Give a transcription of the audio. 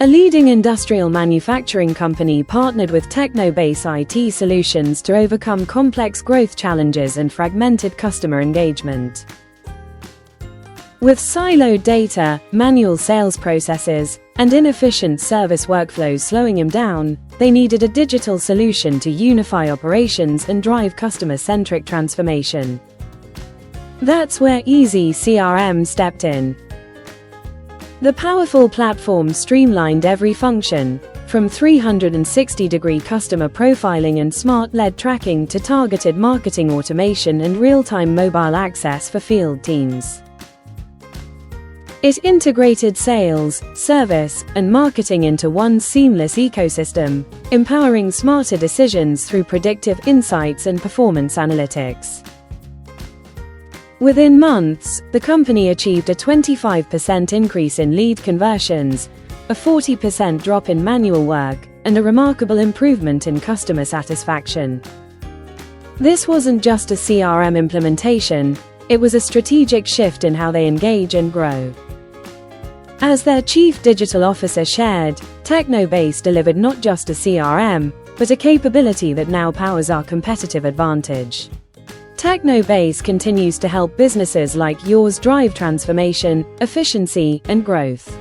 A leading industrial manufacturing company partnered with Technobase IT Solutions to overcome complex growth challenges and fragmented customer engagement. With siloed data, manual sales processes, and inefficient service workflows slowing them down, they needed a digital solution to unify operations and drive customer-centric transformation. That's where Easy CRM stepped in. The powerful platform streamlined every function, from 360-degree customer profiling and smart lead tracking to targeted marketing automation and real-time mobile access for field teams. It integrated sales, service, and marketing into one seamless ecosystem, empowering smarter decisions through predictive insights and performance analytics. Within months, the company achieved a 25% increase in lead conversions, a 40% drop in manual work, and a remarkable improvement in customer satisfaction. This wasn't just a CRM implementation, it was a strategic shift in how they engage and grow. As their chief digital officer shared, Technobase delivered not just a CRM, but a capability that now powers our competitive advantage. Technobase continues to help businesses like yours drive transformation, efficiency, and growth.